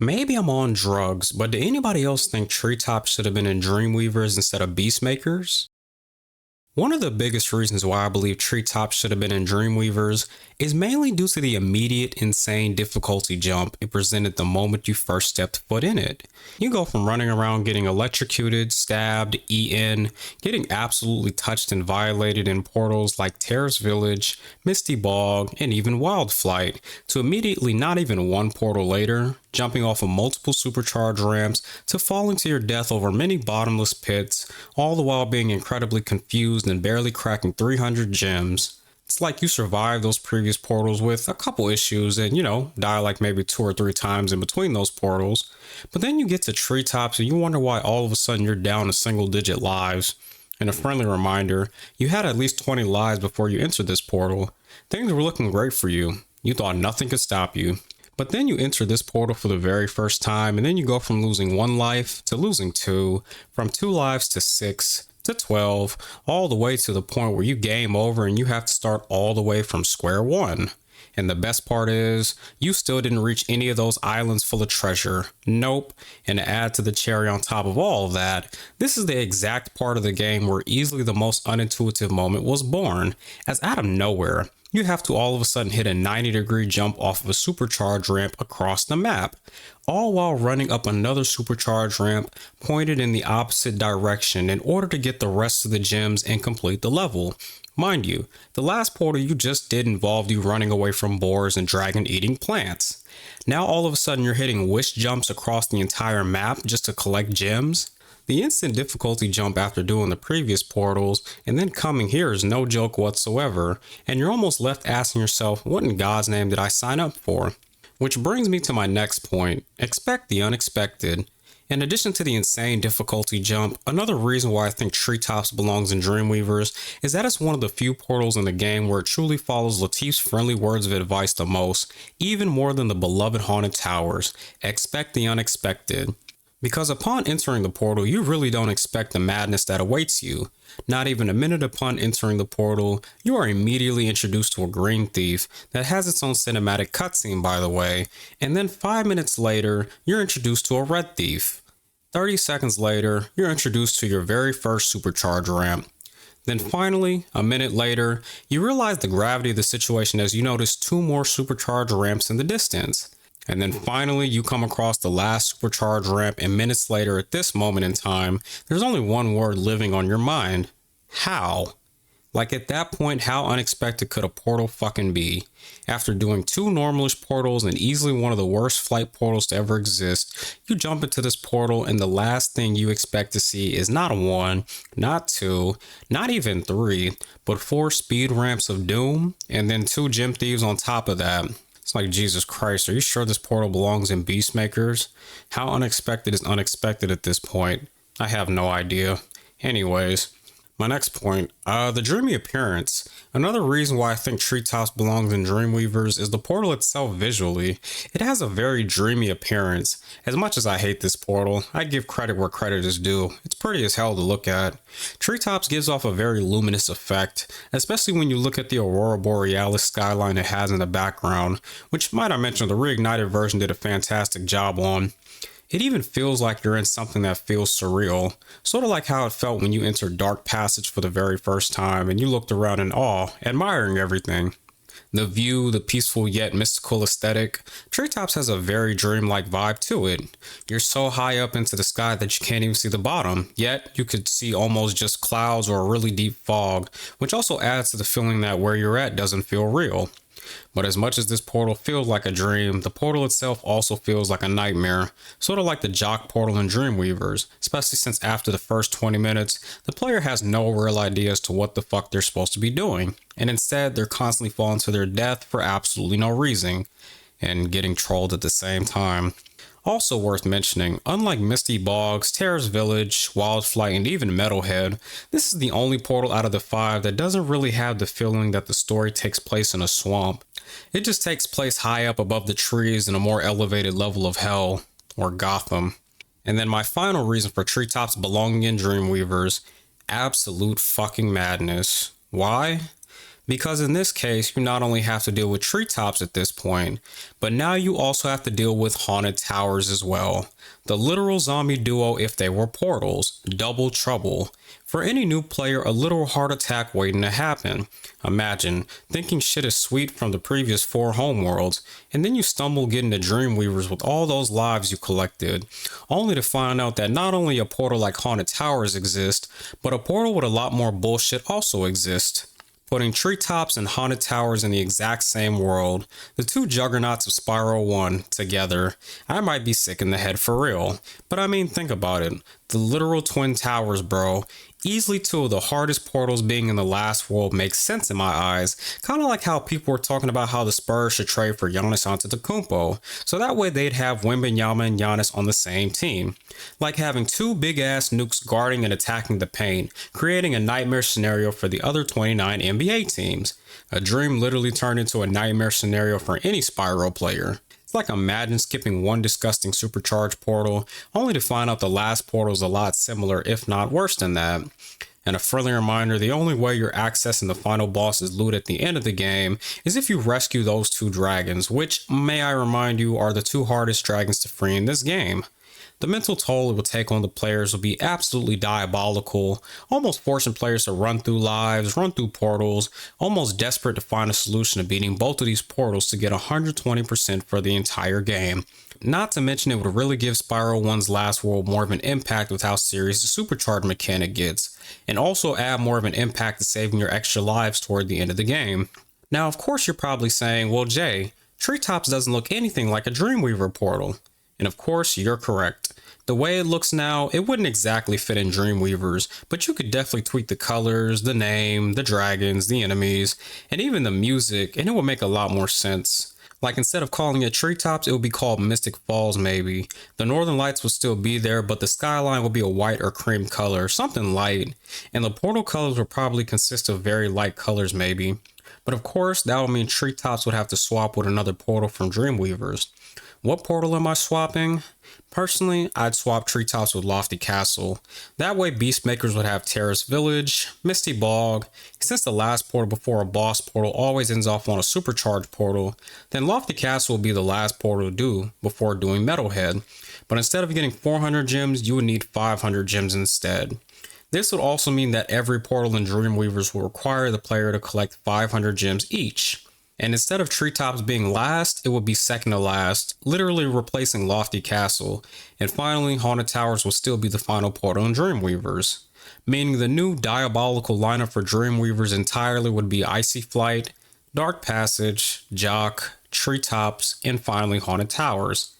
Maybe I'm on drugs, but do anybody else think treetops should have been in Dreamweavers instead of Beastmakers? One of the biggest reasons why I believe treetops should have been in Dreamweavers is mainly due to the immediate, insane difficulty jump it presented the moment you first stepped foot in it. You go from running around getting electrocuted, stabbed, eaten, getting absolutely touched and violated in portals like Terrace Village, Misty Bog, and even Wild Flight, to immediately not even one portal later, jumping off of multiple supercharged ramps to falling to your death over many bottomless pits, all the while being incredibly confused and barely cracking 300 gems. It's like you survived those previous portals with a couple issues and, die like maybe 2 or 3 times in between those portals. But then you get to treetops and you wonder why all of a sudden you're down to single digit lives. And a friendly reminder, you had at least 20 lives before you entered this portal. Things were looking great for you. You thought nothing could stop you. But then you enter this portal for the very first time, and then you go from losing 1 life to losing 2, from 2 lives to 6 to 12, all the way to the point where you game over and you have to start all the way from square one. And the best part is, you still didn't reach any of those islands full of treasure. Nope. And to add to the cherry on top of all of that, this is the exact part of the game where easily the most unintuitive moment was born, as out of nowhere, you have to all of a sudden hit a 90-degree jump off of a supercharged ramp across the map, all while running up another supercharged ramp pointed in the opposite direction in order to get the rest of the gems and complete the level. Mind you, the last portal you just did involved you running away from boars and dragon-eating plants. Now all of a sudden you're hitting wish jumps across the entire map just to collect gems? The instant difficulty jump after doing the previous portals and then coming here is no joke whatsoever, and you're almost left asking yourself, what in God's name did I sign up for? Which brings me to my next point, expect the unexpected. In addition to the insane difficulty jump, another reason why I think Treetops belongs in Dreamweavers is that it's one of the few portals in the game where it truly follows Latif's friendly words of advice the most, even more than the beloved Haunted Towers. Expect the unexpected. Because upon entering the portal, you really don't expect the madness that awaits you. Not even a minute upon entering the portal, you are immediately introduced to a green thief that has its own cinematic cutscene, by the way, and then 5 minutes later, you're introduced to a red thief. 30 seconds later, you're introduced to your very first supercharge ramp. Then finally, a minute later, you realize the gravity of the situation as you notice 2 more supercharged ramps in the distance. And then finally, you come across the last supercharged ramp, and minutes later at this moment in time, there's only one word living on your mind. How? Like at that point, how unexpected could a portal fucking be? After doing 2 normalish portals and easily one of the worst flight portals to ever exist, you jump into this portal and the last thing you expect to see is not 1, not 2, not even 3, but 4 speed ramps of doom, and then 2 gem thieves on top of that. It's like, Jesus Christ, are you sure this portal belongs in Beastmakers? How unexpected is unexpected at this point? I have no idea. Anyways, my next point, the dreamy appearance. Another reason why I think Treetops belongs in Dreamweavers is the portal itself visually. It has a very dreamy appearance. As much as I hate this portal, I give credit where credit is due. It's pretty as hell to look at. Treetops gives off a very luminous effect, especially when you look at the Aurora Borealis skyline it has in the background, which might I mention the Reignited version did a fantastic job on. It even feels like you're in something that feels surreal, sort of like how it felt when you entered Dark Passage for the very first time and you looked around in awe, admiring everything. The view, the peaceful yet mystical aesthetic, Treetops has a very dreamlike vibe to it. You're so high up into the sky that you can't even see the bottom, yet you could see almost just clouds or a really deep fog, which also adds to the feeling that where you're at doesn't feel real. But as much as this portal feels like a dream, the portal itself also feels like a nightmare, sort of like the Jock portal in Dreamweavers, especially since after the first 20 minutes, the player has no real idea as to what the fuck they're supposed to be doing, and instead they're constantly falling to their death for absolutely no reason, and getting trolled at the same time. Also worth mentioning, unlike Misty Bogs, Terrace Village, Wildflight, and even Metalhead, this is the only portal out of the 5 that doesn't really have the feeling that the story takes place in a swamp. It just takes place high up above the trees in a more elevated level of hell, or Gotham. And then my final reason for Treetops belonging in Dreamweavers, absolute fucking madness. Why? Because in this case, you not only have to deal with treetops at this point, but now you also have to deal with haunted towers as well. The literal zombie duo if they were portals, double trouble. For any new player, a literal heart attack waiting to happen. Imagine, thinking shit is sweet from the previous 4 homeworlds, and then you stumble getting to Dreamweavers with all those lives you collected, only to find out that not only a portal like haunted towers exist, but a portal with a lot more bullshit also exists. Putting treetops and haunted towers in the exact same world, the two juggernauts of Spyro 1 together, I might be sick in the head for real. But I mean, think about it. The literal twin towers, bro. Easily 2 of the hardest portals being in the last world makes sense in my eyes. Kinda like how people were talking about how the Spurs should trade for Giannis Antetokounmpo, so that way they'd have Wembanyama and Giannis on the same team. Like having 2 big ass nukes guarding and attacking the paint, creating a nightmare scenario for the other 29 NBA teams. A dream literally turned into a nightmare scenario for any Spyro player. It's like imagine skipping one disgusting supercharged portal, only to find out the last portal is a lot similar, if not worse than that. And a friendly reminder, the only way you're accessing the final boss's loot at the end of the game is if you rescue those 2 dragons, which, may I remind you, are the 2 hardest dragons to free in this game. The mental toll it will take on the players will be absolutely diabolical, almost forcing players to run through lives, run through portals, almost desperate to find a solution to beating both of these portals to get 120% for the entire game. Not to mention it would really give Spyro 1's last world more of an impact with how serious the supercharged mechanic gets, and also add more of an impact to saving your extra lives toward the end of the game. Now of course you're probably saying, well Jay, Treetops doesn't look anything like a Dreamweaver portal. And of course, you're correct. The way it looks now, it wouldn't exactly fit in Dreamweavers, but you could definitely tweak the colors, the name, the dragons, the enemies, and even the music, and it would make a lot more sense. Like instead of calling it Treetops, it would be called Mystic Falls maybe. The Northern Lights would still be there, but the skyline would be a white or cream color, something light. And the portal colors would probably consist of very light colors maybe. But of course, that would mean Treetops would have to swap with another portal from Dreamweavers. What portal am I swapping? Personally, I'd swap Treetops with Lofty Castle. That way Beastmakers would have Terrace Village, Misty Bog. Since the last portal before a boss portal always ends off on a supercharged portal, then Lofty Castle will be the last portal to do before doing Metalhead. But instead of getting 400 gems, you would need 500 gems instead. This would also mean that every portal in Dreamweavers will require the player to collect 500 gems each. And instead of Treetops being last, it would be second to last, literally replacing Lofty Castle. And finally, Haunted Towers will still be the final portal in Dreamweavers. Meaning the new diabolical lineup for Dreamweavers entirely would be Icy Flight, Dark Passage, Jock, Treetops, and finally Haunted Towers.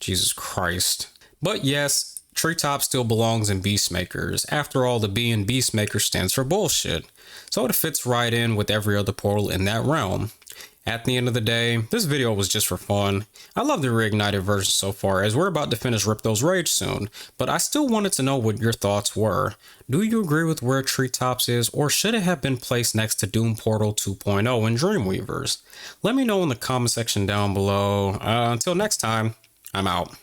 Jesus Christ. But yes, Treetops still belongs in Beastmakers. After all, the B in Beastmaker stands for bullshit. So it fits right in with every other portal in that realm. At the end of the day, this video was just for fun. I love the Reignited version so far as we're about to finish Rip Those Rage soon, but I still wanted to know what your thoughts were. Do you agree with where Treetops is, or should it have been placed next to Doom Portal 2.0 in Dreamweavers? Let me know in the comment section down below. Until next time, I'm out.